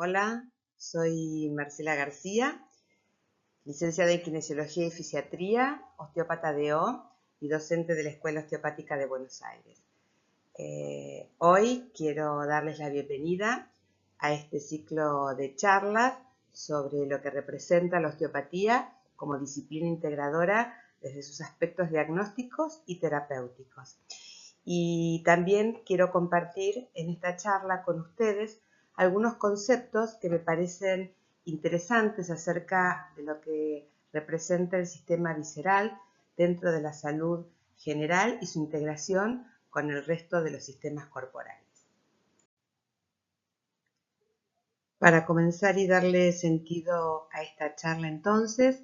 Hola, soy Marcela García, licenciada en Kinesiología y Fisiatría, osteópata DO y docente de la Escuela Osteopática de Buenos Aires. Hoy quiero darles la bienvenida a este ciclo de charlas sobre lo que representa la osteopatía como disciplina integradora desde sus aspectos diagnósticos y terapéuticos. Y también quiero compartir en esta charla con ustedes algunos conceptos que me parecen interesantes acerca de lo que representa el sistema visceral dentro de la salud general y su integración con el resto de los sistemas corporales. Para comenzar y darle sentido a esta charla entonces,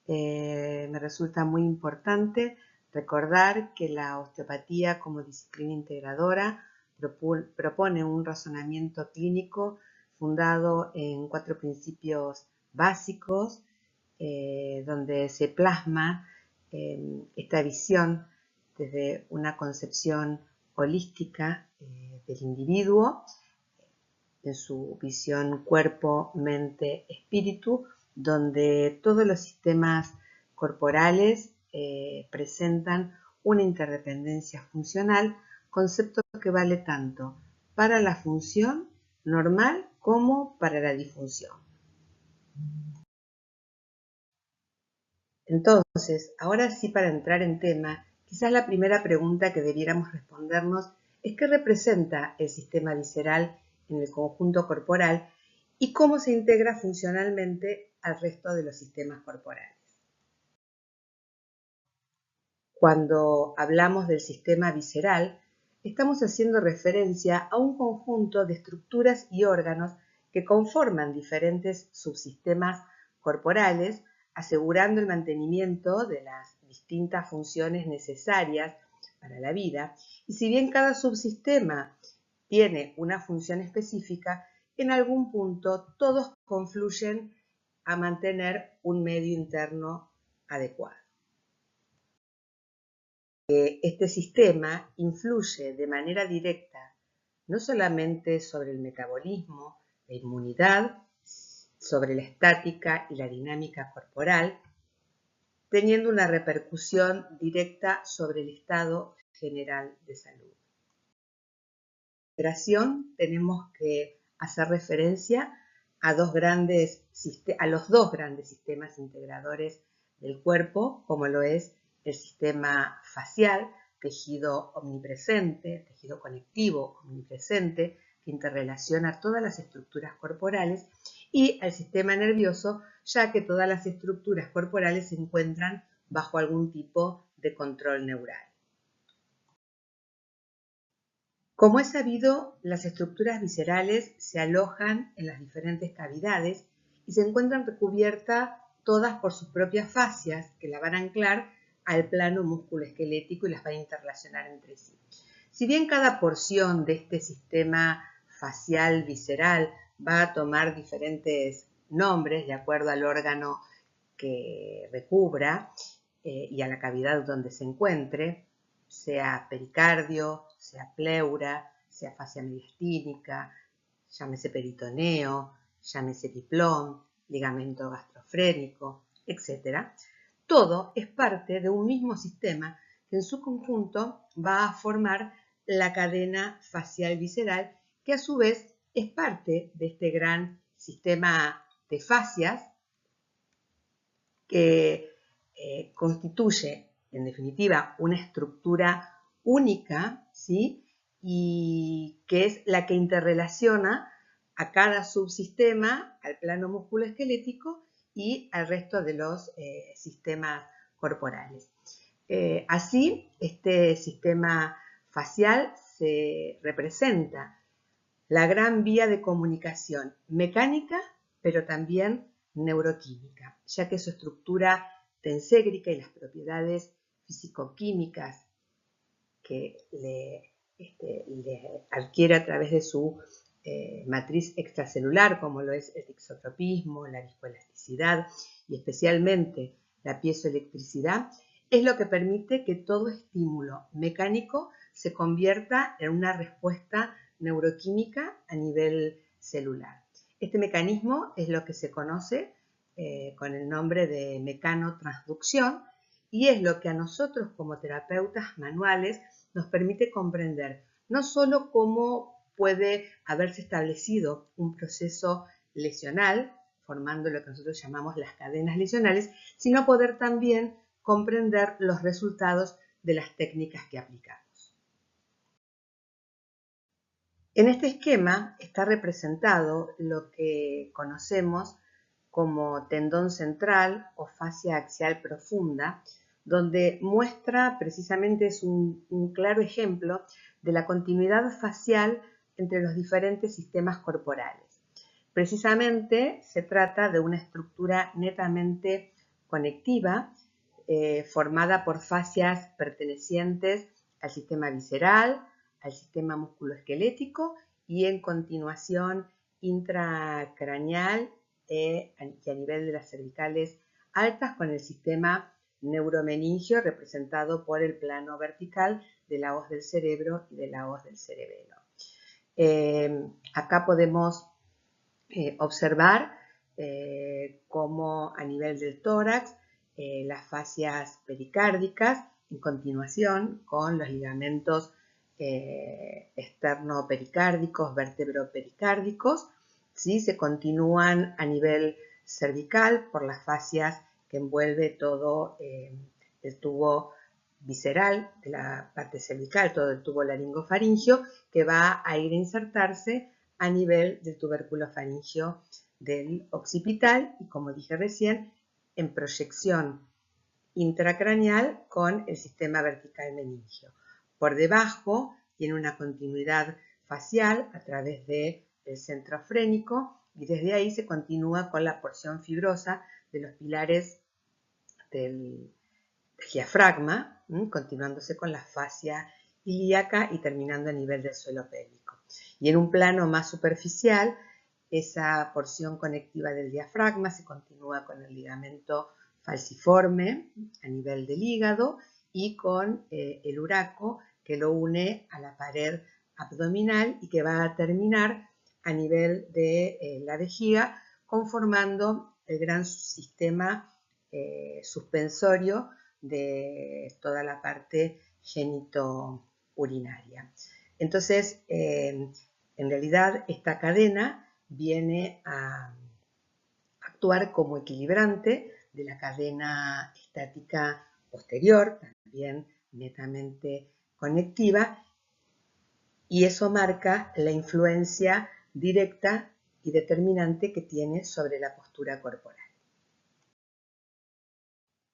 me resulta muy importante recordar que la osteopatía como disciplina integradora propone un razonamiento clínico fundado en 4 principios básicos, donde se plasma esta visión desde una concepción holística del individuo, en su visión cuerpo, mente, espíritu, donde todos los sistemas corporales presentan una interdependencia funcional, concepto que vale tanto para la función normal como para la disfunción. Entonces, ahora sí, para entrar en tema, quizás la primera pregunta que debiéramos respondernos es qué representa el sistema visceral en el conjunto corporal y cómo se integra funcionalmente al resto de los sistemas corporales. Cuando hablamos del sistema visceral, estamos haciendo referencia a un conjunto de estructuras y órganos que conforman diferentes subsistemas corporales, asegurando el mantenimiento de las distintas funciones necesarias para la vida. Y si bien cada subsistema tiene una función específica, en algún punto todos confluyen a mantener un medio interno adecuado. Este sistema influye de manera directa no solamente sobre el metabolismo, la inmunidad, sobre la estática y la dinámica corporal, teniendo una repercusión directa sobre el estado general de salud. En la integración tenemos que hacer referencia a los dos grandes sistemas integradores del cuerpo, como lo es el sistema facial, tejido omnipresente, tejido conectivo omnipresente, que interrelaciona todas las estructuras corporales, y al sistema nervioso, ya que todas las estructuras corporales se encuentran bajo algún tipo de control neural. Como es sabido, las estructuras viscerales se alojan en las diferentes cavidades y se encuentran recubiertas todas por sus propias fascias que la van a anclar al plano musculoesquelético y las van a interrelacionar entre sí. Si bien cada porción de este sistema facial visceral va a tomar diferentes nombres de acuerdo al órgano que recubra y a la cavidad donde se encuentre, sea pericardio, sea pleura, sea fascia mediastínica, llámese peritoneo, llámese diplón, ligamento gastrofrénico, etc. Todo es parte de un mismo sistema que en su conjunto va a formar la cadena facial visceral, que a su vez es parte de este gran sistema de fascias que constituye, en definitiva, una estructura única, ¿sí? Y que es la que interrelaciona a cada subsistema, al plano musculoesquelético y al resto de los sistemas corporales. Así, este sistema facial se representa la gran vía de comunicación mecánica, pero también neuroquímica, ya que su estructura tenségrica y las propiedades físico-químicas que le adquiere a través de su matriz extracelular, como lo es el dixotropismo, la viscoelasticidad y especialmente la piezoelectricidad, es lo que permite que todo estímulo mecánico se convierta en una respuesta neuroquímica a nivel celular. Este mecanismo es lo que se conoce con el nombre de mecanotransducción y es lo que a nosotros como terapeutas manuales nos permite comprender no solo cómo puede haberse establecido un proceso lesional, formando lo que nosotros llamamos las cadenas lesionales, sino poder también comprender los resultados de las técnicas que aplicamos. En este esquema está representado lo que conocemos como tendón central o fascia axial profunda, donde muestra precisamente es un claro ejemplo de la continuidad facial entre los diferentes sistemas corporales. Precisamente se trata de una estructura netamente conectiva, formada por fascias pertenecientes al sistema visceral, al sistema musculoesquelético y en continuación intracraneal y a nivel de las cervicales altas con el sistema neuromeningio representado por el plano vertical de la hoz del cerebro y de la hoz del cerebelo. Acá podemos observar cómo a nivel del tórax las fascias pericárdicas en continuación con los ligamentos externo-pericárdicos, vertebropericárdicos, ¿sí? Se continúan a nivel cervical por las fascias que envuelve todo el tubo visceral de la parte cervical, todo el tubo laringofaringio, que va a ir a insertarse a nivel del tubérculo faringio del occipital y, como dije recién, en proyección intracraneal con el sistema vertical meningio. Por debajo tiene una continuidad facial a través del centro frénico y desde ahí se continúa con la porción fibrosa de los pilares del diafragma, continuándose con la fascia ilíaca y terminando a nivel del suelo pélvico. Y en un plano más superficial, esa porción conectiva del diafragma se continúa con el ligamento falciforme a nivel del hígado y con el uraco que lo une a la pared abdominal y que va a terminar a nivel de la vejiga, conformando el gran sistema suspensorio de toda la parte genitourinaria. Entonces, en realidad, esta cadena viene a actuar como equilibrante de la cadena estática posterior, también netamente conectiva, y eso marca la influencia directa y determinante que tiene sobre la postura corporal.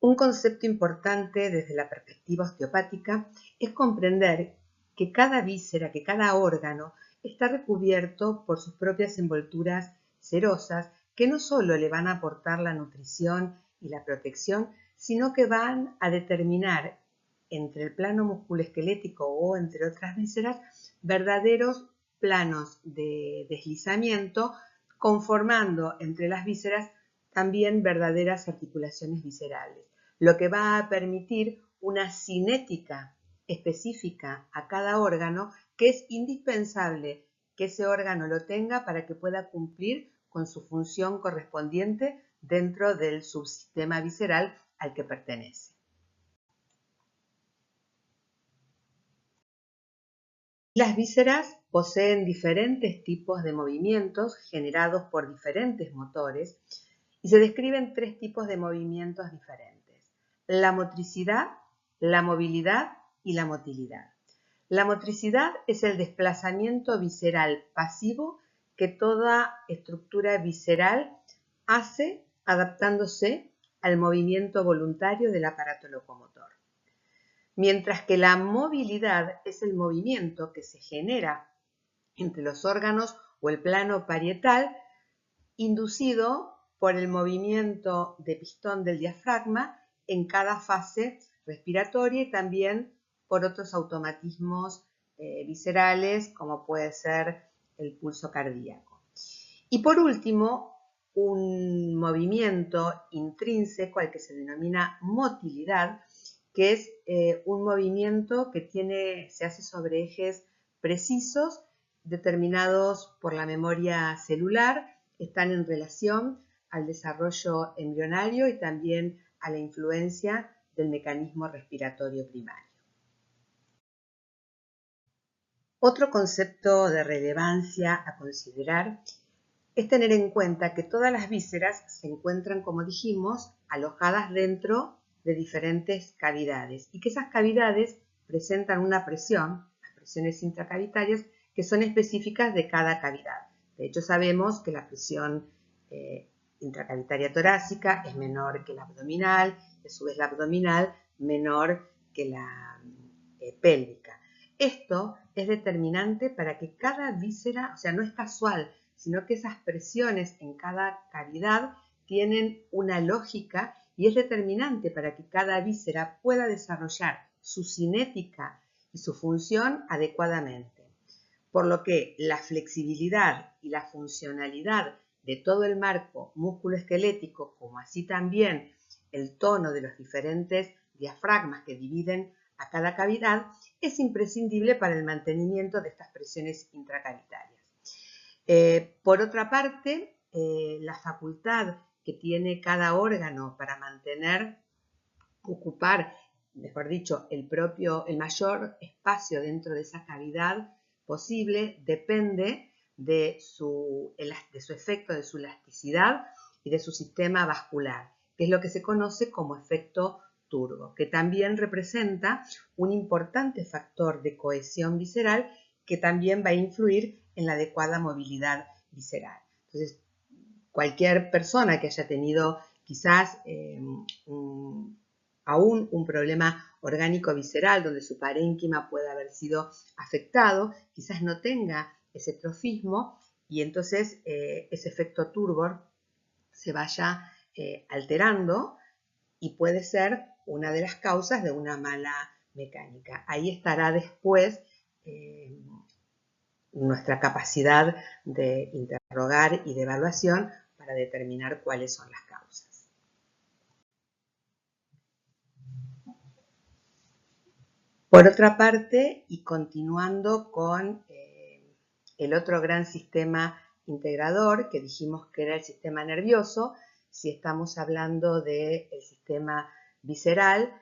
Un concepto importante desde la perspectiva osteopática es comprender que cada víscera, que cada órgano está recubierto por sus propias envolturas cerosas que no solo le van a aportar la nutrición y la protección, sino que van a determinar entre el plano musculoesquelético o entre otras vísceras verdaderos planos de deslizamiento, conformando entre las vísceras también verdaderas articulaciones viscerales, lo que va a permitir una cinética específica a cada órgano que es indispensable que ese órgano lo tenga para que pueda cumplir con su función correspondiente dentro del subsistema visceral al que pertenece. Las vísceras poseen diferentes tipos de movimientos generados por diferentes motores y se describen tres tipos de movimientos diferentes: la motricidad, la movilidad y la motilidad. La motricidad es el desplazamiento visceral pasivo que toda estructura visceral hace adaptándose al movimiento voluntario del aparato locomotor. Mientras que la movilidad es el movimiento que se genera entre los órganos o el plano parietal, inducido por el movimiento de pistón del diafragma en cada fase respiratoria y también por otros automatismos viscerales como puede ser el pulso cardíaco. Y por último, un movimiento intrínseco al que se denomina motilidad, que es un movimiento que se hace sobre ejes precisos determinados por la memoria celular están en relación al desarrollo embrionario y también a la influencia del mecanismo respiratorio primario. Otro concepto de relevancia a considerar es tener en cuenta que todas las vísceras se encuentran, como dijimos, alojadas dentro de diferentes cavidades y que esas cavidades presentan una presión, las presiones intracavitarias, que son específicas de cada cavidad. De hecho, sabemos que la presión intracavitaria torácica es menor que la abdominal, y a su vez la abdominal menor que la pélvica. Esto es determinante para que cada víscera, o sea, no es casual, sino que esas presiones en cada cavidad tienen una lógica y es determinante para que cada víscera pueda desarrollar su cinética y su función adecuadamente. Por lo que la flexibilidad y la funcionalidad de todo el marco músculo-esquelético, como así también el tono de los diferentes diafragmas que dividen a cada cavidad, es imprescindible para el mantenimiento de estas presiones intracavitarias. Por otra parte, la facultad que tiene cada órgano para ocupar, mejor dicho, el mayor espacio dentro de esa cavidad posible, depende de su efecto, de su elasticidad y de su sistema vascular, que es lo que se conoce como efecto turbo, que también representa un importante factor de cohesión visceral que también va a influir en la adecuada movilidad visceral. Entonces, cualquier persona que haya tenido quizás aún un problema orgánico visceral donde su parénquima puede haber sido afectado, quizás no tenga ese trofismo y entonces ese efecto turbo se vaya alterando y puede ser una de las causas de una mala mecánica. Ahí estará después nuestra capacidad de interrogar y de evaluación para determinar cuáles son las causas. Por otra parte, y continuando con el otro gran sistema integrador, que dijimos que era el sistema nervioso, si estamos hablando del sistema visceral,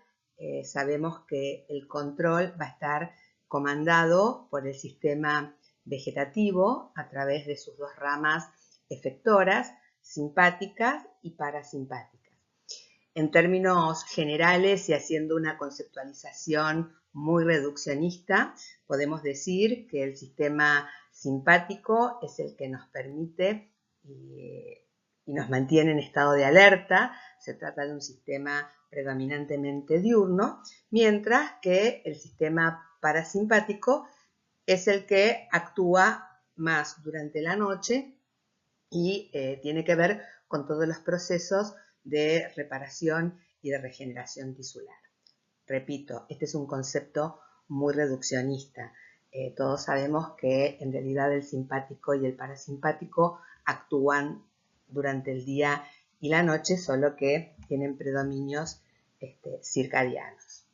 sabemos que el control va a estar comandado por el sistema vegetativo a través de sus dos ramas efectoras, simpáticas y parasimpáticas. En términos generales y haciendo una conceptualización muy reduccionista, podemos decir que el sistema simpático es el que nos permite y nos mantiene en estado de alerta. Se trata de un sistema predominantemente diurno, mientras que el sistema parasimpático es el que actúa más durante la noche y tiene que ver con todos los procesos de reparación y de regeneración tisular. Repito, este es un concepto muy reduccionista. Todos sabemos que en realidad el simpático y el parasimpático actúan durante el día y la noche, solo que tienen predominios circadianos.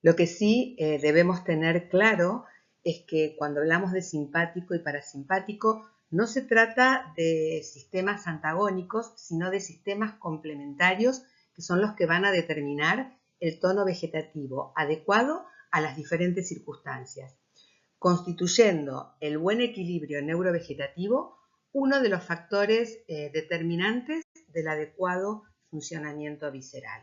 Lo que sí debemos tener claro es que cuando hablamos de simpático y parasimpático no se trata de sistemas antagónicos, sino de sistemas complementarios que son los que van a determinar el tono vegetativo adecuado a las diferentes circunstancias, constituyendo el buen equilibrio neurovegetativo uno de los factores determinantes del adecuado funcionamiento visceral.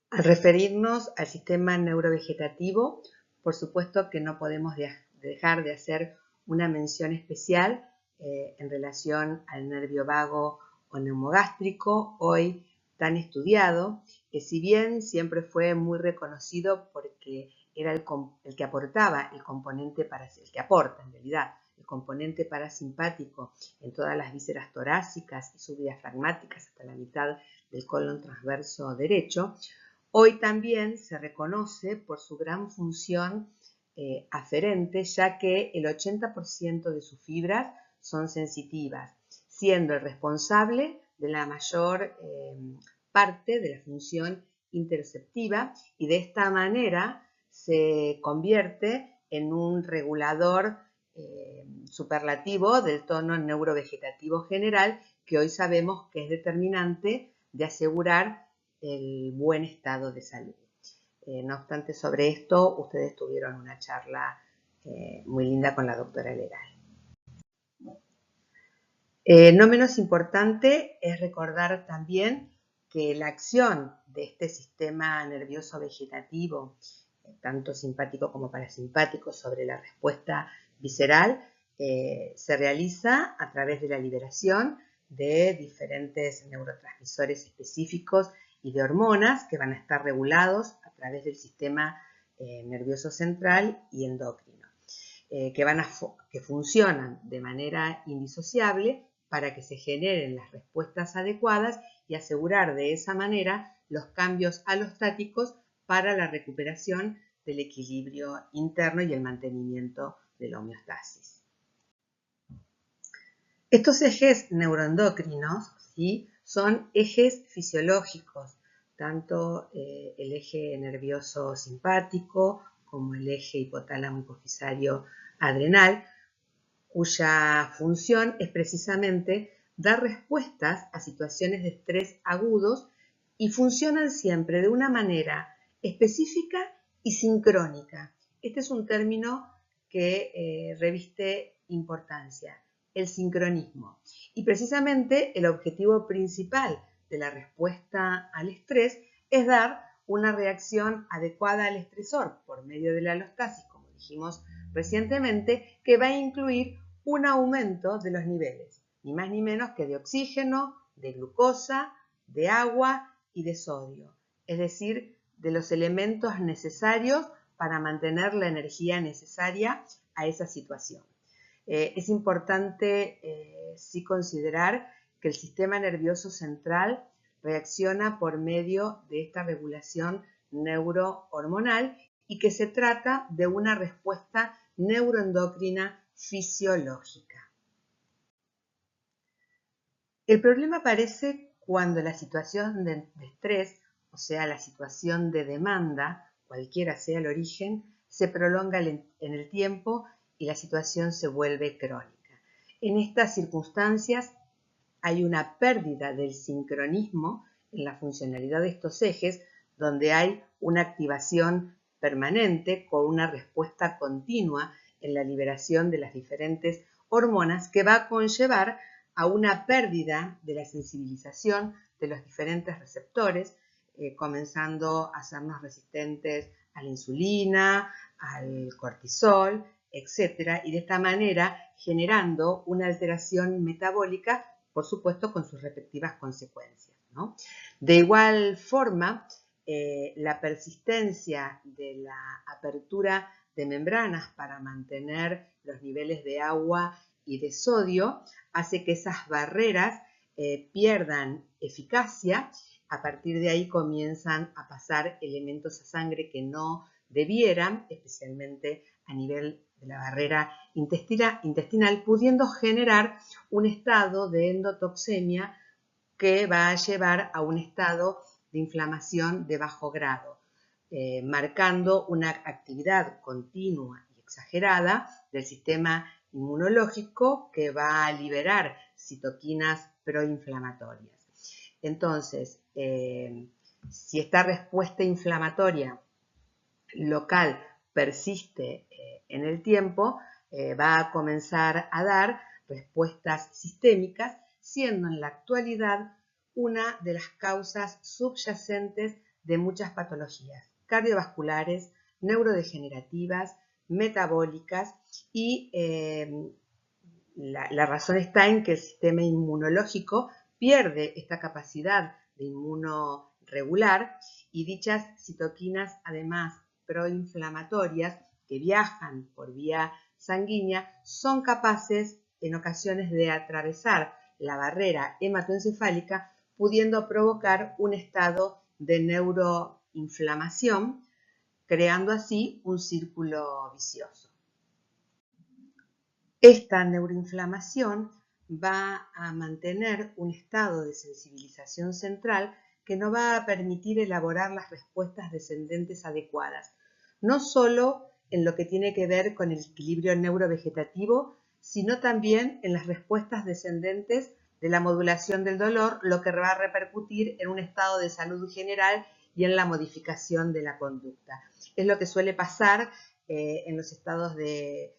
Al referirnos al sistema neurovegetativo, por supuesto que no podemos dejar de hacer una mención especial en relación al nervio vago o neumogástrico, hoy tan estudiado, que si bien siempre fue muy reconocido porque era el que aportaba el componente el que aporta en realidad el componente parasimpático en todas las vísceras torácicas y subdiafragmáticas hasta la mitad del colon transverso derecho, hoy también se reconoce por su gran función aferente, ya que el 80% de sus fibras son sensitivas, siendo el responsable de la mayor parte de la función interoceptiva y de esta manera se convierte en un regulador superlativo del tono neurovegetativo general, que hoy sabemos que es determinante de asegurar el buen estado de salud. No obstante, sobre esto ustedes tuvieron una charla muy linda con la doctora Leral. No menos importante es recordar también que la acción de este sistema nervioso vegetativo, tanto simpático como parasimpático, sobre la respuesta visceral, se realiza a través de la liberación de diferentes neurotransmisores específicos y de hormonas que van a estar regulados a través del sistema nervioso central y endocrino, que funcionan de manera indisociable para que se generen las respuestas adecuadas y asegurar de esa manera los cambios alostáticos para la recuperación del equilibrio interno y el mantenimiento de la homeostasis. Estos ejes neuroendocrinos, ¿sí?, son ejes fisiológicos, tanto el eje nervioso simpático como el eje hipotálamo hipofisario adrenal, cuya función es precisamente dar respuestas a situaciones de estrés agudos y funcionan siempre de una manera específica y sincrónica. Este es un término que reviste importancia, el sincronismo. Y precisamente el objetivo principal de la respuesta al estrés es dar una reacción adecuada al estresor por medio de la alostasis, como dijimos recientemente, que va a incluir un aumento de los niveles, ni más ni menos que de oxígeno, de glucosa, de agua y de sodio, es decir, de los elementos necesarios para mantener la energía necesaria a esa situación. Es importante sí considerar que el sistema nervioso central reacciona por medio de esta regulación neurohormonal y que se trata de una respuesta neuroendocrina fisiológica. El problema aparece cuando la situación de estrés, o sea, la situación de demanda, cualquiera sea el origen, se prolonga en el tiempo y la situación se vuelve crónica. En estas circunstancias hay una pérdida del sincronismo en la funcionalidad de estos ejes, donde hay una activación permanente con una respuesta continua en la liberación de las diferentes hormonas que va a conllevar a una pérdida de la sensibilización de los diferentes receptores, comenzando a hacernos resistentes a la insulina, al cortisol, etc. Y de esta manera generando una alteración metabólica, por supuesto, con sus respectivas consecuencias, ¿no? De igual forma, la persistencia de la apertura de membranas para mantener los niveles de agua y de sodio hace que esas barreras pierdan eficacia. A partir de ahí comienzan a pasar elementos a sangre que no debieran, especialmente a nivel de la barrera intestinal, pudiendo generar un estado de endotoxemia que va a llevar a un estado de inflamación de bajo grado, marcando una actividad continua y exagerada del sistema inmunológico que va a liberar citoquinas proinflamatorias. Entonces, si esta respuesta inflamatoria local persiste en el tiempo, va a comenzar a dar respuestas sistémicas, siendo en la actualidad una de las causas subyacentes de muchas patologías cardiovasculares, neurodegenerativas, metabólicas y la razón está en que el sistema inmunológico pierde esta capacidad de inmunoregular y dichas citoquinas, además proinflamatorias que viajan por vía sanguínea, son capaces en ocasiones de atravesar la barrera hematoencefálica, pudiendo provocar un estado de neuroinflamación, creando así un círculo vicioso. Esta neuroinflamación va a mantener un estado de sensibilización central que no va a permitir elaborar las respuestas descendentes adecuadas, no solo en lo que tiene que ver con el equilibrio neurovegetativo, sino también en las respuestas descendentes de la modulación del dolor, lo que va a repercutir en un estado de salud general y en la modificación de la conducta. Es lo que suele pasar en los estados de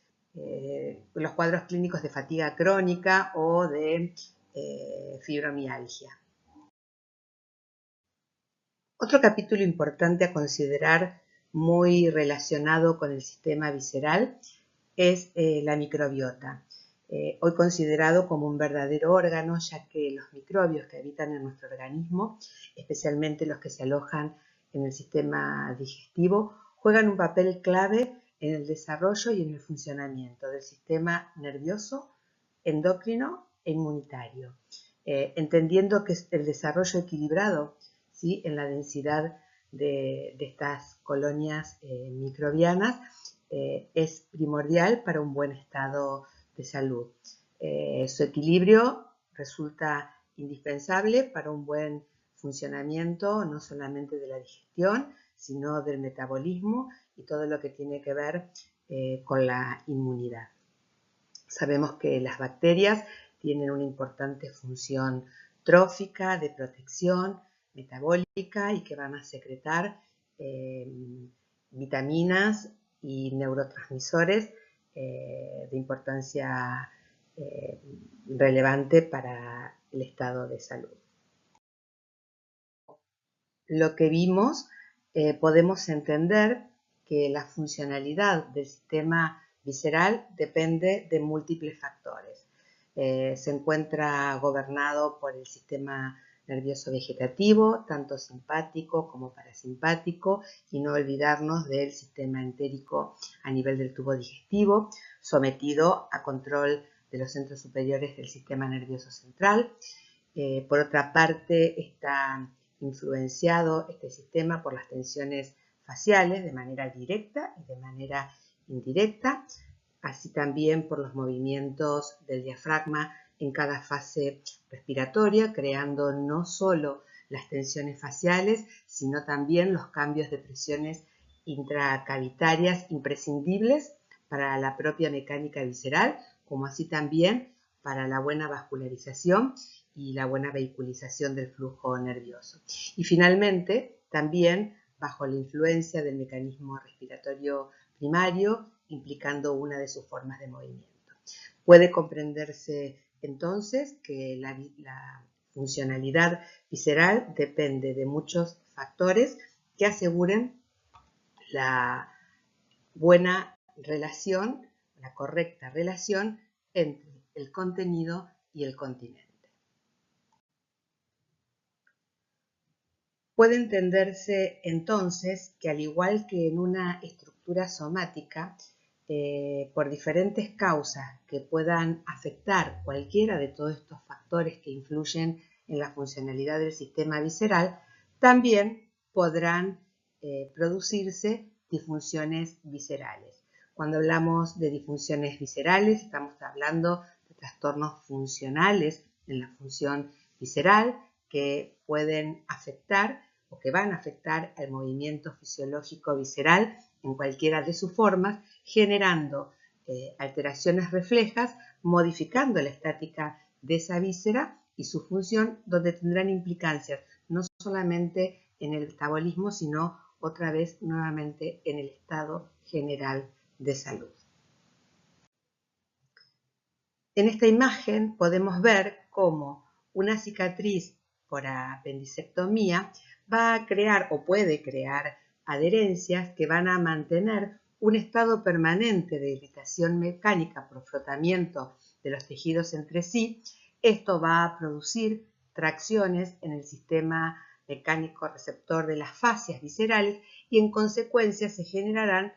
los cuadros clínicos de fatiga crónica o de fibromialgia. Otro capítulo importante a considerar, muy relacionado con el sistema visceral, es la microbiota. Hoy considerado como un verdadero órgano, ya que los microbios que habitan en nuestro organismo, especialmente los que se alojan en el sistema digestivo, juegan un papel clave en el desarrollo y en el funcionamiento del sistema nervioso, endocrino e inmunitario, entendiendo que el desarrollo equilibrado, ¿sí?, en la densidad de estas colonias microbianas es primordial para un buen estado de salud. Su equilibrio resulta indispensable para un buen funcionamiento no solamente de la digestión, sino del metabolismo y todo lo que tiene que ver con la inmunidad. Sabemos que las bacterias tienen una importante función trófica, de protección, metabólica y que van a secretar vitaminas y neurotransmisores de importancia relevante para el estado de salud. Lo que vimos, podemos entender que la funcionalidad del sistema visceral depende de múltiples factores. Se encuentra gobernado por el sistema nervioso vegetativo, tanto simpático como parasimpático, y no olvidarnos del sistema entérico a nivel del tubo digestivo, sometido a control de los centros superiores del sistema nervioso central. Por otra parte, está influenciado este sistema por las tensiones faciales de manera directa y de manera indirecta, así también por los movimientos del diafragma en cada fase respiratoria, creando no solo las tensiones faciales, sino también los cambios de presiones intracavitarias imprescindibles para la propia mecánica visceral, como así también para la buena vascularización y la buena vehiculización del flujo nervioso. Y finalmente, también bajo la influencia del mecanismo respiratorio primario, implicando una de sus formas de movimiento. Puede comprenderse entonces que la funcionalidad visceral depende de muchos factores que aseguren la buena relación, la correcta relación entre el contenido y el continente. Puede entenderse entonces que, al igual que en una estructura somática, por diferentes causas que puedan afectar cualquiera de todos estos factores que influyen en la funcionalidad del sistema visceral, también podrán producirse disfunciones viscerales. Cuando hablamos de disfunciones viscerales, estamos hablando de trastornos funcionales en la función visceral que pueden afectar o que van a afectar al movimiento fisiológico visceral en cualquiera de sus formas, generando alteraciones reflejas, modificando la estática de esa víscera y su función, donde tendrán implicancias no solamente en el metabolismo, sino otra vez nuevamente en el estado general de salud. En esta imagen podemos ver cómo una cicatriz por apendicectomía va a crear o puede crear adherencias que van a mantener un estado permanente de irritación mecánica por frotamiento de los tejidos entre sí. Esto va a producir tracciones en el sistema mecánico receptor de las fascias viscerales y en consecuencia se generarán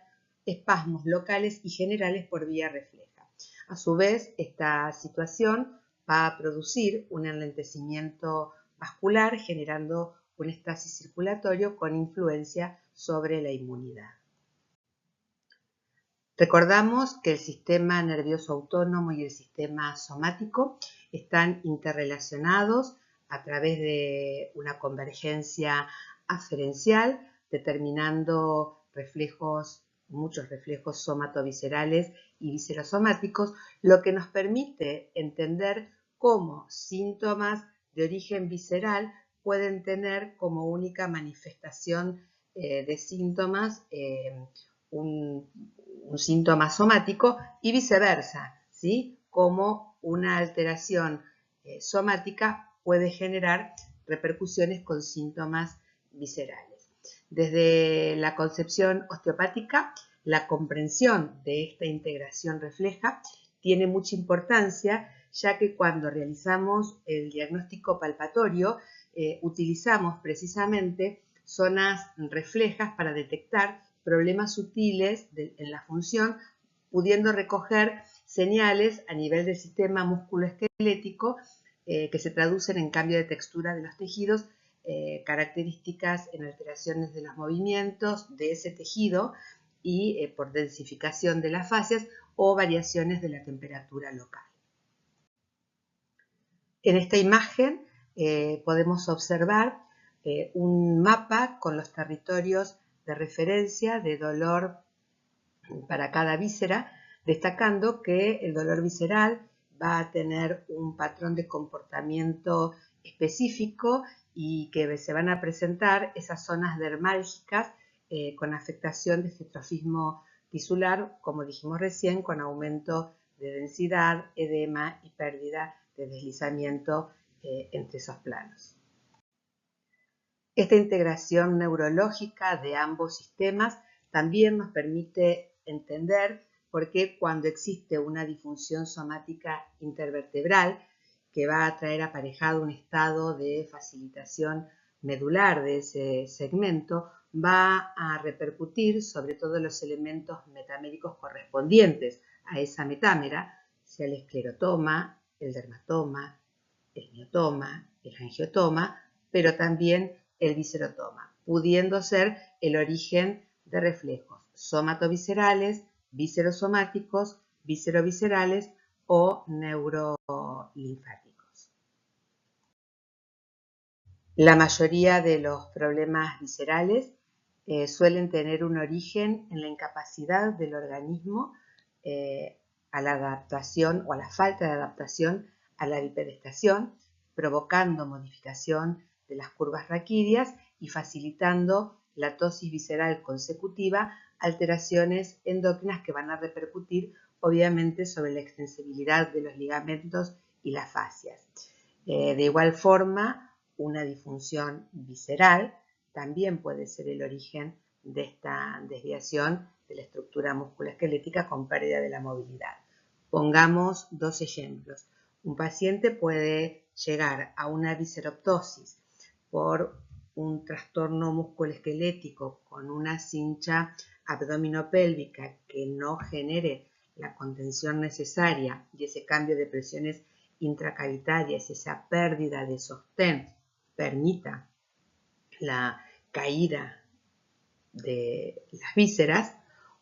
espasmos locales y generales por vía refleja. A su vez, esta situación va a producir un enlentecimiento vascular, generando un estasis circulatorio con influencia sobre la inmunidad. Recordamos que el sistema nervioso autónomo y el sistema somático están interrelacionados a través de una convergencia aferencial, determinando reflejos muchos reflejos somatoviscerales y viscerosomáticos, lo que nos permite entender cómo síntomas de origen visceral pueden tener como única manifestación de síntomas un síntoma somático y viceversa, ¿sí? Como una alteración somática puede generar repercusiones con síntomas viscerales. Desde la concepción osteopática, la comprensión de esta integración refleja tiene mucha importancia, ya que cuando realizamos el diagnóstico palpatorio, utilizamos precisamente zonas reflejas para detectar problemas sutiles en la función, pudiendo recoger señales a nivel del sistema musculoesquelético que se traducen en cambio de textura de los tejidos, características en alteraciones de los movimientos de ese tejido y por densificación de las fascias o variaciones de la temperatura local. En esta imagen podemos observar un mapa con los territorios de referencia de dolor para cada víscera, destacando que el dolor visceral va a tener un patrón de comportamiento específico y que se van a presentar esas zonas dermálgicas con afectación de estrofismo tisular, como dijimos recién, con aumento de densidad, edema y pérdida de deslizamiento entre esos planos. Esta integración neurológica de ambos sistemas también nos permite entender por qué cuando existe una disfunción somática intervertebral que va a traer aparejado un estado de facilitación medular de ese segmento, va a repercutir sobre todos los elementos metaméricos correspondientes a esa metámera, sea el esclerotoma, el dermatoma, el miotoma, el angiotoma, pero también el viscerotoma, pudiendo ser el origen de reflejos somatoviscerales, viscerosomáticos, visceroviscerales o neurolinfáticos. La mayoría de los problemas viscerales suelen tener un origen en la incapacidad del organismo a la adaptación o a la falta de adaptación a la bipedestación, provocando modificación de las curvas raquídeas y facilitando la tosis visceral consecutiva, alteraciones endócrinas que van a repercutir obviamente sobre la extensibilidad de los ligamentos y las fascias. De igual forma, una disfunción visceral también puede ser el origen de esta desviación de la estructura musculoesquelética con pérdida de la movilidad. Pongamos dos ejemplos. Un paciente puede llegar a una visceroptosis por un trastorno musculoesquelético con una cincha abdominopélvica que no genere la contención necesaria y ese cambio de presiones intracavitarias, esa pérdida de sostén permita la caída de las vísceras,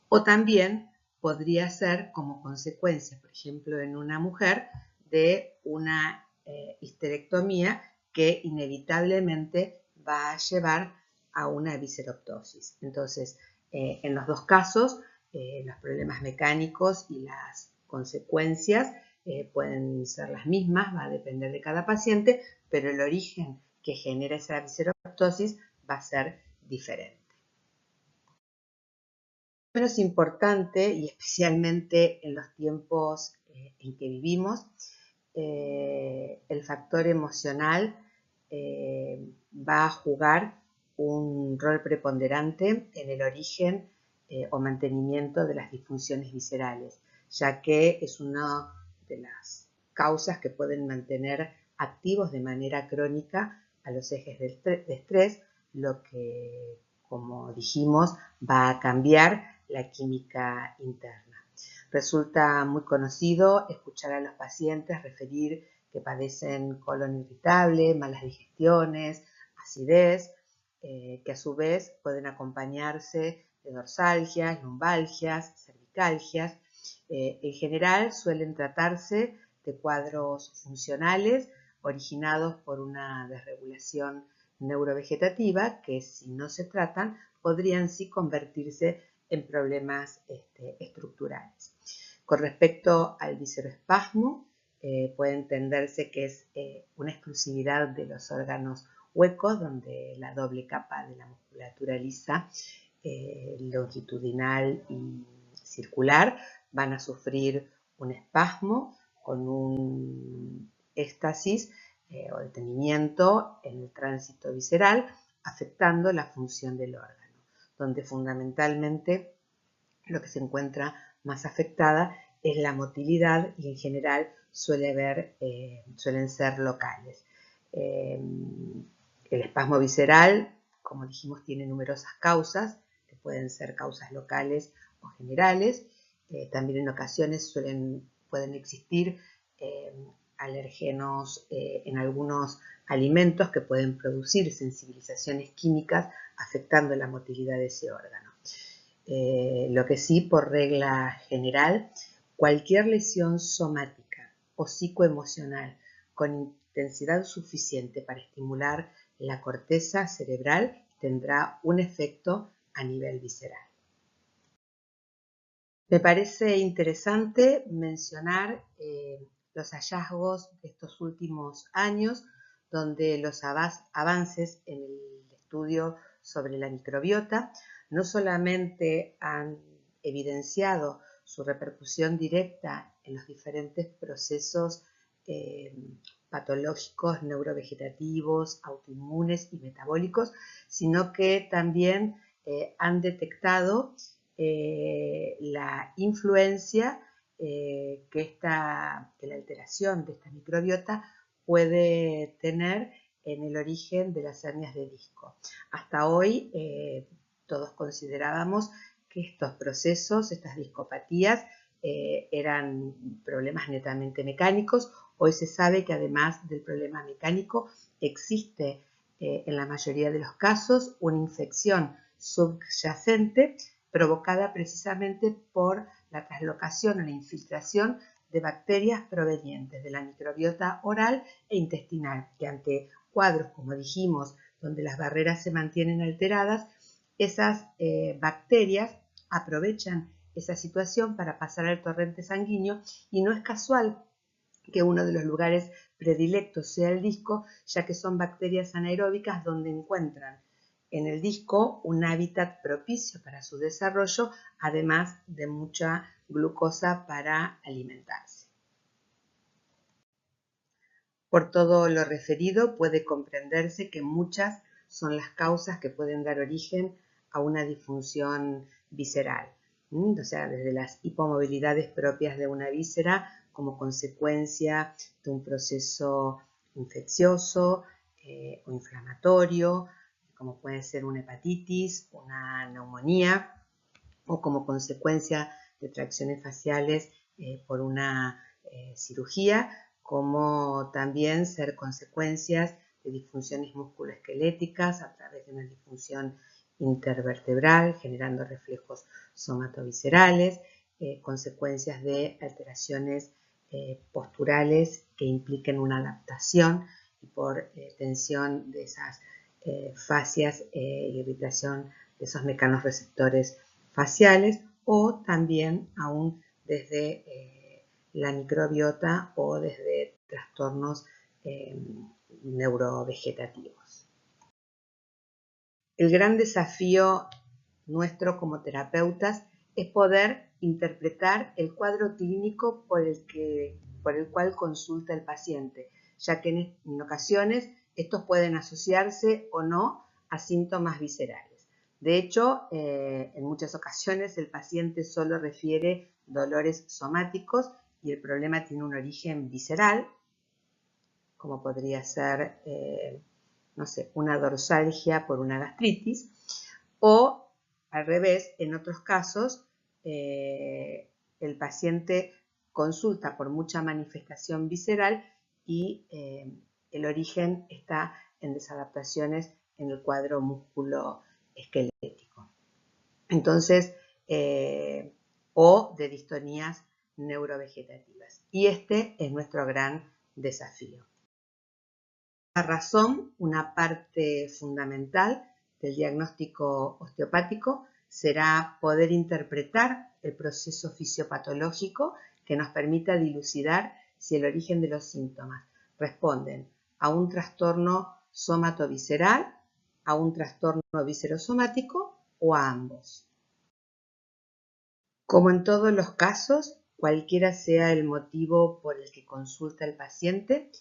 o también podría ser como consecuencia, por ejemplo, en una mujer, de una histerectomía que inevitablemente va a llevar a una visceroptosis. Entonces, en los dos casos, los problemas mecánicos y las consecuencias pueden ser las mismas, va a depender de cada paciente, pero el origen que genera esa visceroptosis va a ser diferente. Menos importante, y especialmente en los tiempos en que vivimos, el factor emocional va a jugar un rol preponderante en el origen o mantenimiento de las disfunciones viscerales, ya que es una de las causas que pueden mantener activos de manera crónica a los ejes de estrés, lo que, como dijimos, va a cambiar la química interna. Resulta muy conocido escuchar a los pacientes referir que padecen colon irritable, malas digestiones, acidez, que a su vez pueden acompañarse de dorsalgias, lumbalgias, cervicalgias. En general suelen tratarse de cuadros funcionales originados por una desregulación neurovegetativa que, si no se tratan, podrían sí convertirse en problemas estructurales. Con respecto al visceroespasmo, puede entenderse que es una exclusividad de los órganos huecos, donde la doble capa de la musculatura lisa, longitudinal y circular, van a sufrir un espasmo con un éxtasis o detenimiento en el tránsito visceral, afectando la función del órgano, donde fundamentalmente lo que se encuentra más afectada es la motilidad y en general suelen ser locales. El espasmo visceral, como dijimos, tiene numerosas causas, que pueden ser causas locales o generales. También en ocasiones pueden existir alergenos en algunos alimentos que pueden producir sensibilizaciones químicas afectando la motilidad de ese órgano. Lo que sí, por regla general, cualquier lesión somática o psicoemocional con intensidad suficiente para estimular la corteza cerebral tendrá un efecto a nivel visceral. Me parece interesante mencionar los hallazgos de estos últimos años, donde los avances en el estudio sobre la microbiota no solamente han evidenciado su repercusión directa en los diferentes procesos patológicos, neurovegetativos, autoinmunes y metabólicos, sino que también han detectado la influencia que la alteración de esta microbiota puede tener en el origen de las hernias de disco. Hasta hoy todos considerábamos que estos procesos, estas discopatías, eran problemas netamente mecánicos. Hoy se sabe que además del problema mecánico existe en la mayoría de los casos una infección subyacente provocada precisamente por la traslocación o la infiltración de bacterias provenientes de la microbiota oral e intestinal, que ante cuadros, como dijimos, donde las barreras se mantienen alteradas, esas bacterias aprovechan esa situación para pasar al torrente sanguíneo, y no es casual que uno de los lugares predilectos sea el disco, ya que son bacterias anaeróbicas donde encuentran en el disco un hábitat propicio para su desarrollo, además de mucha glucosa para alimentarse. Por todo lo referido, puede comprenderse que muchas son las causas que pueden dar origen a una disfunción visceral. O sea, desde las hipomovilidades propias de una víscera como consecuencia de un proceso infeccioso o inflamatorio, como puede ser una hepatitis, una neumonía, o como consecuencia de tracciones faciales por una cirugía, como también ser consecuencias de disfunciones musculoesqueléticas a través de una disfunción intervertebral, generando reflejos somatoviscerales, consecuencias de alteraciones posturales que impliquen una adaptación y por tensión de esas fascias y irritación de esos mecanorreceptores faciales, o también aún desde la microbiota o desde trastornos neurovegetativos. El gran desafío nuestro como terapeutas es poder interpretar el cuadro clínico por el cual consulta el paciente, ya que en ocasiones estos pueden asociarse o no a síntomas viscerales. De hecho, en muchas ocasiones el paciente solo refiere dolores somáticos y el problema tiene un origen visceral, como podría ser, una dorsalgia por una gastritis, o al revés, en otros casos, el paciente consulta por mucha manifestación visceral y el origen está en desadaptaciones en el cuadro músculo-esquelético. Entonces, o de distonías neurovegetativas. Y este es nuestro gran desafío. La razón, una parte fundamental del diagnóstico osteopático, será poder interpretar el proceso fisiopatológico que nos permita dilucidar si el origen de los síntomas responden a un trastorno somatovisceral, a un trastorno viscerosomático o a ambos. Como en todos los casos, cualquiera sea el motivo por el que consulta el paciente,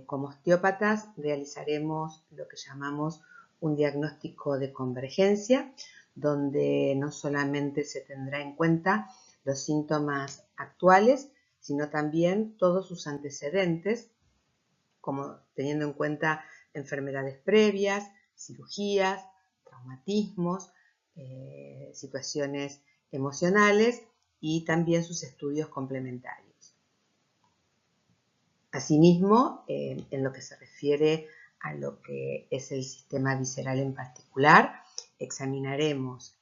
como osteópatas realizaremos lo que llamamos un diagnóstico de convergencia, donde no solamente se tendrá en cuenta los síntomas actuales, sino también todos sus antecedentes, como teniendo en cuenta enfermedades previas, cirugías, traumatismos, situaciones emocionales y también sus estudios complementarios. Asimismo, en lo que se refiere a lo que es el sistema visceral en particular, examinaremos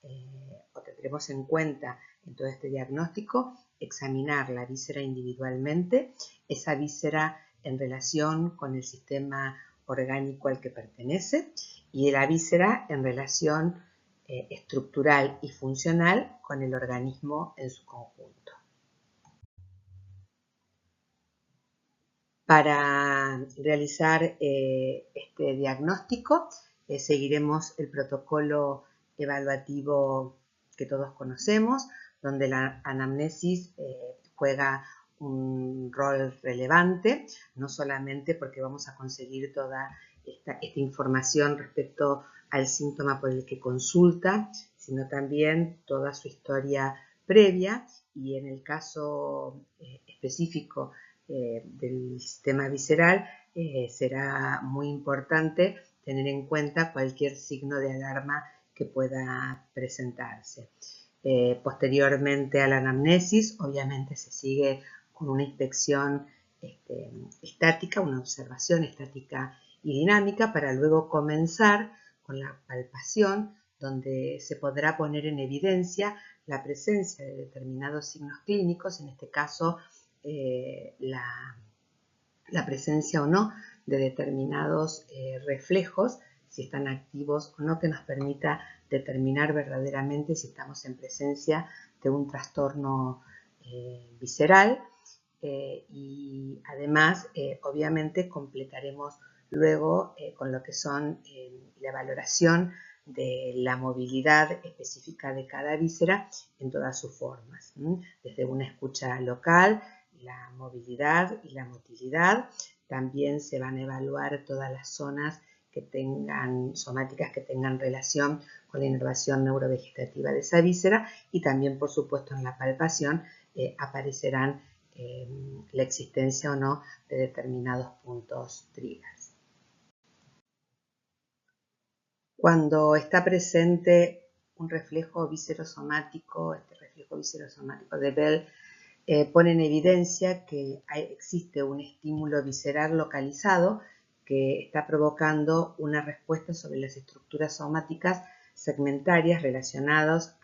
o tendremos en cuenta en todo este diagnóstico examinar la víscera individualmente, esa víscera en relación con el sistema orgánico al que pertenece y la víscera en relación estructural y funcional con el organismo en su conjunto. Para realizar este diagnóstico seguiremos el protocolo evaluativo que todos conocemos, donde la anamnesis juega un rol relevante, no solamente porque vamos a conseguir toda esta información respecto al síntoma por el que consulta, sino también toda su historia previa y en el caso específico del sistema visceral será muy importante tener en cuenta cualquier signo de alarma que pueda presentarse. Posteriormente a la anamnesis, obviamente se sigue con una inspección estática, una observación estática y dinámica para luego comenzar con la palpación, donde se podrá poner en evidencia la presencia de determinados signos clínicos, en este caso la presencia o no de determinados reflejos, si están activos o no, que nos permita determinar verdaderamente si estamos en presencia de un trastorno visceral y además obviamente completaremos luego con lo que son la valoración de la movilidad específica de cada víscera en todas sus formas, desde una escucha local, la movilidad y la motilidad. También se van a evaluar todas las zonas que tengan somáticas que tengan relación con la inervación neurovegetativa de esa víscera y también, por supuesto, en la palpación aparecerán la existencia o no de determinados puntos triggers. Cuando está presente un reflejo viscerosomático, este reflejo viscerosomático de Bell pone en evidencia que existe un estímulo visceral localizado que está provocando una respuesta sobre las estructuras somáticas segmentarias relacionadas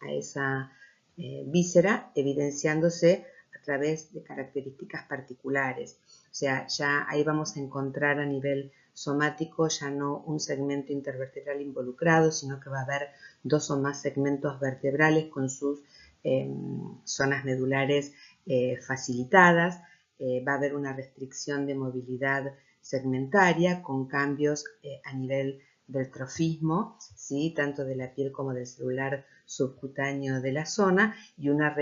a esa víscera, evidenciándose a través de características particulares. O sea, ya ahí vamos a encontrar a nivel somático ya no un segmento intervertebral involucrado, sino que va a haber dos o más segmentos vertebrales con sus zonas medulares facilitadas, va a haber una restricción de movilidad segmentaria con cambios a nivel del trofismo, ¿sí? Tanto de la piel como del celular subcutáneo de la zona y una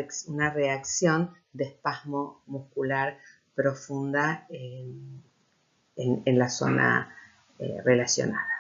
reacción de espasmo muscular profunda en la zona relacionada.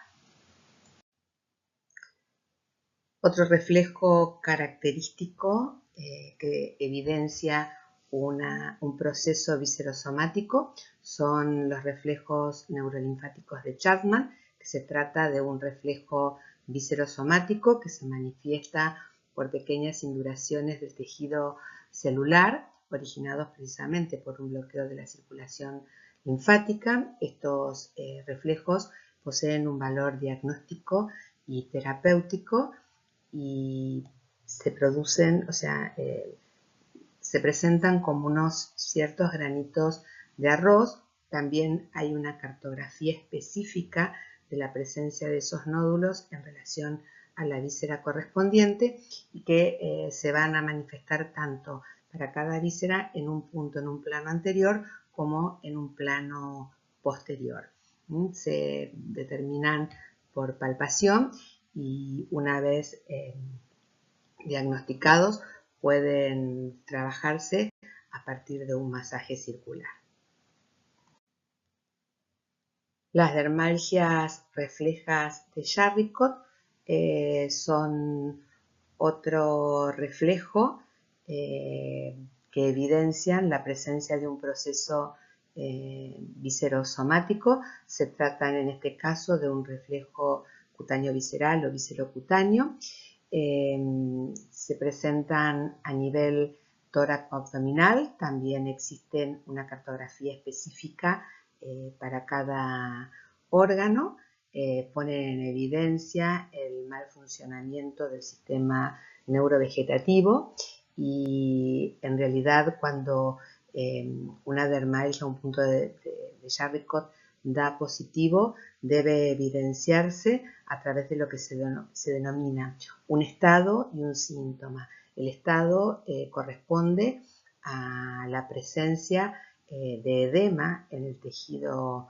Otro reflejo característico que evidencia un proceso viscerosomático son los reflejos neurolinfáticos de Chapman, que se trata de un reflejo viscerosomático que se manifiesta por pequeñas induraciones del tejido celular originados precisamente por un bloqueo de la circulación linfática. Estos reflejos poseen un valor diagnóstico y terapéutico y se producen, o sea, se presentan como unos ciertos granitos de arroz. También hay una cartografía específica de la presencia de esos nódulos en relación a la víscera correspondiente y que se van a manifestar tanto para cada víscera en un punto, en un plano anterior, como en un plano posterior. Se determinan por palpación y una vez diagnosticados pueden trabajarse a partir de un masaje circular. Las dermalgias reflejas de Charicot son otro reflejo que evidencian la presencia de un proceso viscerosomático. Se trata en este caso de un reflejo cutáneo visceral o viscerocutáneo. Se presentan a nivel tórax-abdominal. También existe una cartografía específica para cada órgano. Ponen en evidencia el mal funcionamiento del sistema neurovegetativo y en realidad cuando una dermalgia, un punto de Charicot da positivo, debe evidenciarse a través de lo que se denomina un estado y un síntoma. El estado corresponde a la presencia de edema en el tejido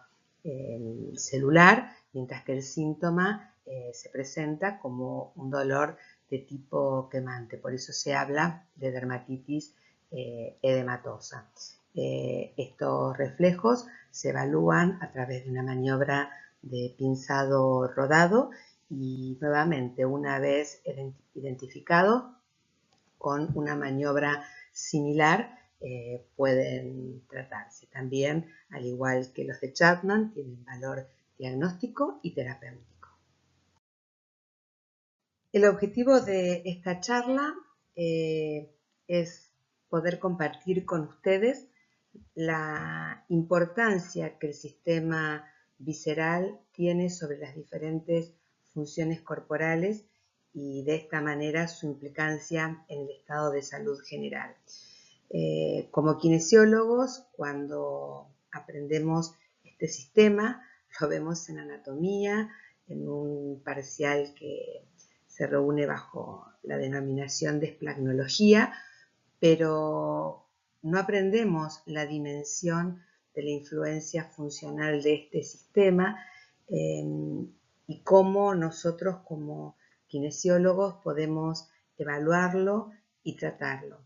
celular, mientras que el síntoma se presenta como un dolor de tipo quemante. Por eso se habla de dermatitis edematosa. Estos reflejos se evalúan a través de una maniobra de pinzado rodado y nuevamente una vez identificado con una maniobra similar pueden tratarse. También, al igual que los de Chapman, tienen valor diagnóstico y terapéutico. El objetivo de esta charla es poder compartir con ustedes la importancia que el sistema visceral tiene sobre las diferentes funciones corporales y de esta manera su implicancia en el estado de salud general. Como kinesiólogos, cuando aprendemos este sistema, lo vemos en anatomía, en un parcial que se reúne bajo la denominación de esplagnología, pero no aprendemos la dimensión de la influencia funcional de este sistema y cómo nosotros como kinesiólogos podemos evaluarlo y tratarlo.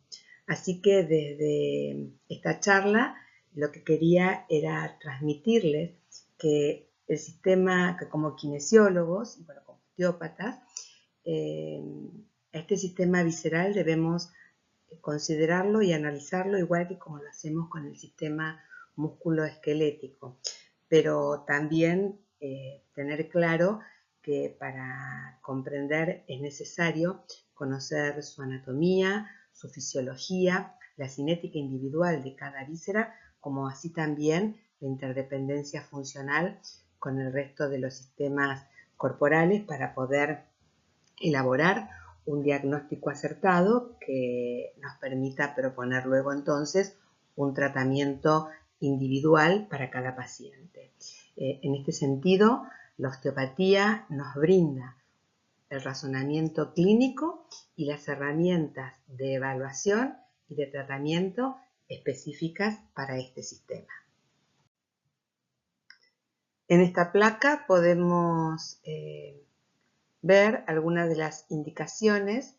Así que desde esta charla lo que quería era transmitirles que el sistema, que como kinesiólogos y bueno, como osteópatas, este sistema visceral debemos considerarlo y analizarlo igual que como lo hacemos con el sistema musculoesquelético, pero también tener claro que para comprender es necesario conocer su anatomía, su fisiología, la cinética individual de cada víscera, como así también la interdependencia funcional con el resto de los sistemas corporales para poder elaborar un diagnóstico acertado que nos permita proponer luego entonces un tratamiento individual para cada paciente. En este sentido, la osteopatía nos brinda el razonamiento clínico y las herramientas de evaluación y de tratamiento específicas para este sistema. En esta placa podemos ver algunas de las indicaciones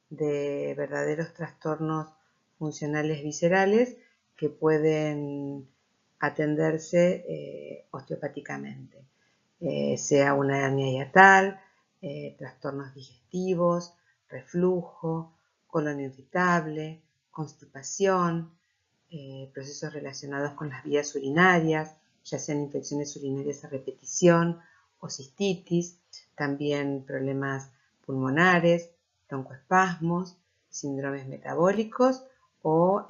de verdaderos trastornos funcionales viscerales que pueden atenderse osteopáticamente, sea una hernia hiatal, trastornos digestivos, reflujo, colon irritable, constipación, procesos relacionados con las vías urinarias, ya sean infecciones urinarias a repetición o cistitis, también problemas pulmonares, broncoespasmos, síndromes metabólicos o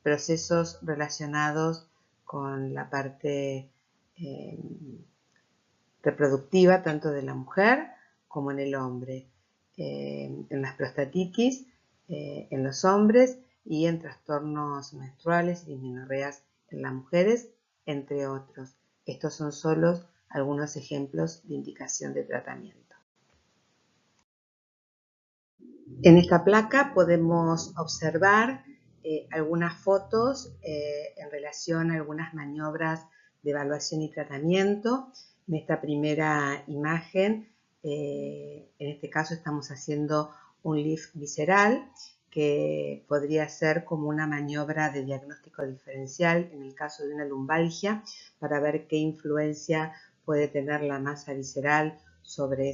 procesos relacionados con la parte reproductiva tanto de la mujer como en el hombre, en las prostatitis en los hombres y en trastornos menstruales y dismenorreas en las mujeres, entre otros. Estos son solo algunos ejemplos de indicación de tratamiento. En esta placa podemos observar algunas fotos en relación a algunas maniobras de evaluación y tratamiento. En esta primera imagen, en este caso estamos haciendo un lift visceral que podría ser como una maniobra de diagnóstico diferencial en el caso de una lumbalgia para ver qué influencia puede tener la masa visceral sobre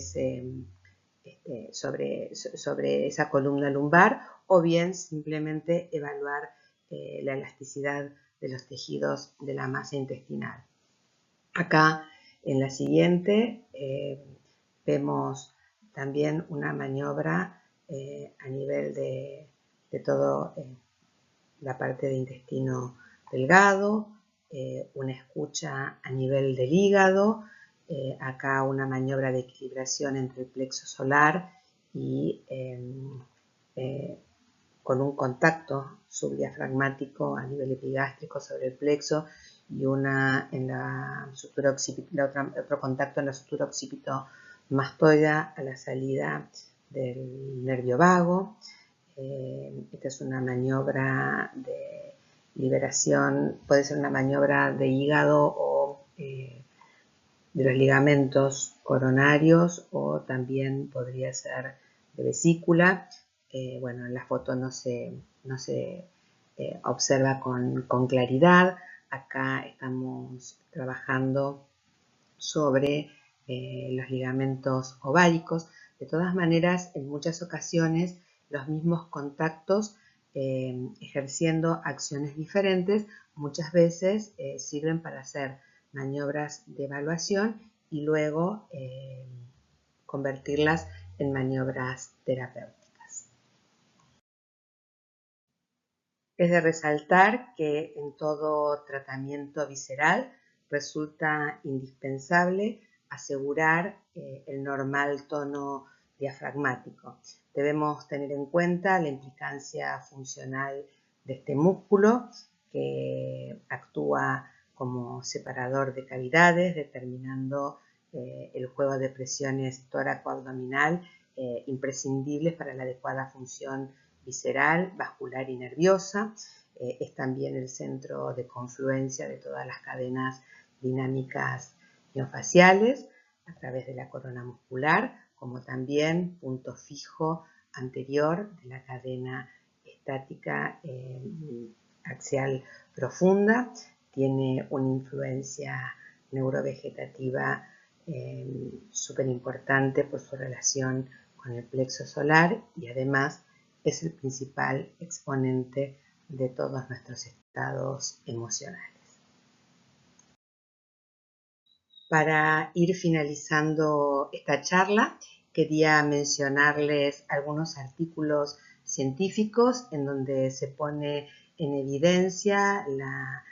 esa columna lumbar, o bien simplemente evaluar la elasticidad de los tejidos de la masa intestinal. Acá en la siguiente vemos también una maniobra a nivel de toda la parte de intestino delgado, una escucha a nivel del hígado, acá una maniobra de equilibración entre el plexo solar y con un contacto subdiafragmático a nivel epigástrico sobre el plexo y una en la sutura otro contacto en la sutura occipito-mastoidea a la salida del nervio vago. Esta es una maniobra de liberación, puede ser una maniobra de hígado o de los ligamentos coronarios, o también podría ser de vesícula. Bueno, en la foto no se observa con claridad. Acá estamos trabajando sobre los ligamentos ováricos. De todas maneras, en muchas ocasiones, los mismos contactos ejerciendo acciones diferentes, muchas veces sirven para hacer maniobras de evaluación y luego convertirlas en maniobras terapéuticas. Es de resaltar que en todo tratamiento visceral resulta indispensable asegurar el normal tono diafragmático. Debemos tener en cuenta la implicancia funcional de este músculo que actúa como separador de cavidades, determinando el juego de presiones tóraco-abdominal imprescindibles para la adecuada función visceral, vascular y nerviosa. Es también el centro de confluencia de todas las cadenas dinámicas miofaciales a través de la corona muscular, como también punto fijo anterior de la cadena estática axial profunda. Tiene una influencia neurovegetativa súper importante por su relación con el plexo solar y además es el principal exponente de todos nuestros estados emocionales. Para ir finalizando esta charla, quería mencionarles algunos artículos científicos en donde se pone en evidencia la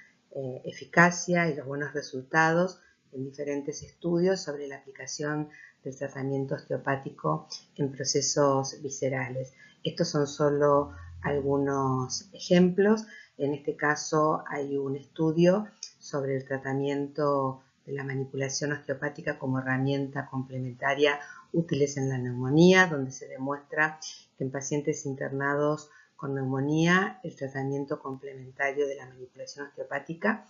eficacia y los buenos resultados en diferentes estudios sobre la aplicación del tratamiento osteopático en procesos viscerales. Estos son solo algunos ejemplos. En este caso hay un estudio sobre el tratamiento de la manipulación osteopática como herramienta complementaria útiles en la neumonía, donde se demuestra que en pacientes internados con neumonía el tratamiento complementario de la manipulación osteopática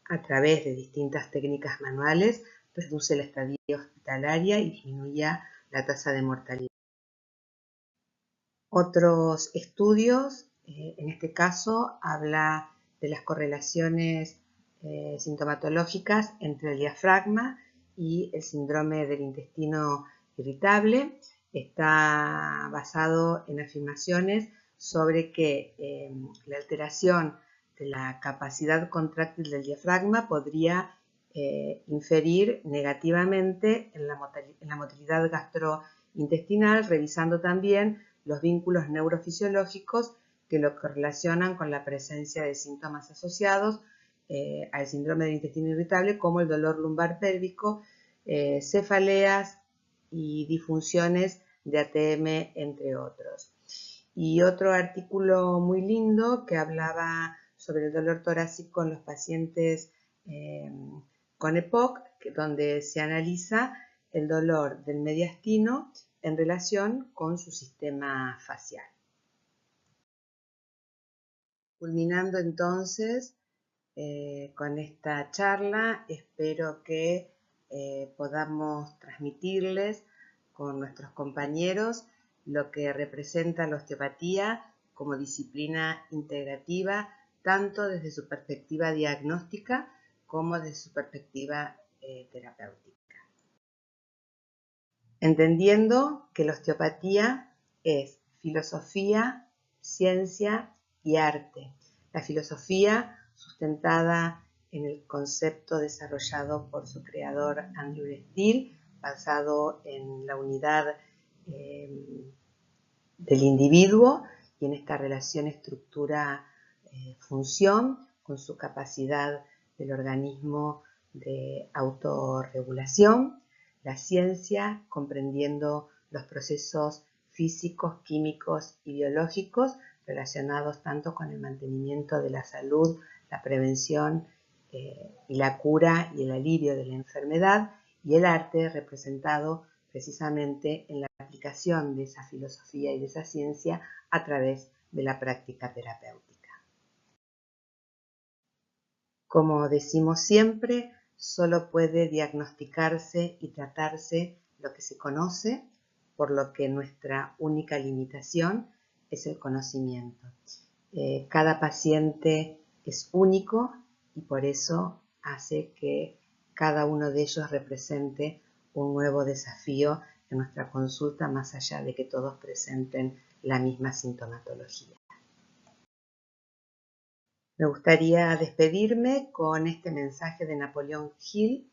a través de distintas técnicas manuales reduce la estadía hospitalaria y disminuía la tasa de mortalidad. Otros estudios, en este caso, habla de las correlaciones sintomatológicas entre el diafragma y el síndrome del intestino irritable. Está basado en afirmaciones sobre que la alteración de la capacidad contráctil del diafragma podría inferir negativamente en la motilidad gastrointestinal, revisando también los vínculos neurofisiológicos que lo correlacionan con la presencia de síntomas asociados al síndrome del intestino irritable, como el dolor lumbar pélvico, cefaleas y disfunciones de ATM, entre otros. Y otro artículo muy lindo que hablaba sobre el dolor torácico en los pacientes con EPOC, donde se analiza el dolor del mediastino en relación con su sistema facial. Culminando entonces con esta charla, espero que podamos transmitirles con nuestros compañeros lo que representa la osteopatía como disciplina integrativa, tanto desde su perspectiva diagnóstica como desde su perspectiva terapéutica. Entendiendo que la osteopatía es filosofía, ciencia y arte. La filosofía sustentada en el concepto desarrollado por su creador Andrew Steele, basado en la unidad del individuo y en esta relación estructura-función con su capacidad del organismo de autorregulación. La ciencia comprendiendo los procesos físicos, químicos y biológicos relacionados tanto con el mantenimiento de la salud, la prevención y la cura y el alivio de la enfermedad, y el arte representado precisamente en la aplicación de esa filosofía y de esa ciencia a través de la práctica terapéutica. Como decimos siempre, solo puede diagnosticarse y tratarse lo que se conoce, por lo que nuestra única limitación es el conocimiento. Cada paciente es único y por eso hace que cada uno de ellos represente un nuevo desafío en nuestra consulta, más allá de que todos presenten la misma sintomatología. Me gustaría despedirme con este mensaje de Napoleón Hill,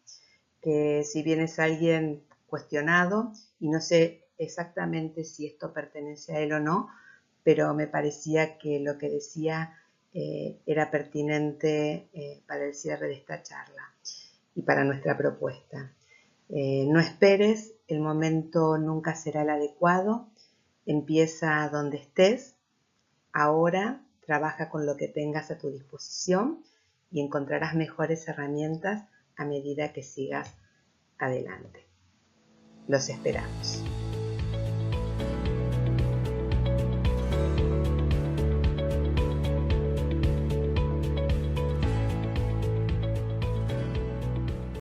que si bien es alguien cuestionado, y no sé exactamente si esto pertenece a él o no, pero me parecía que lo que decía era pertinente para el cierre de esta charla y para nuestra propuesta. No esperes, el momento nunca será el adecuado, empieza donde estés, ahora trabaja con lo que tengas a tu disposición y encontrarás mejores herramientas a medida que sigas adelante. Los esperamos.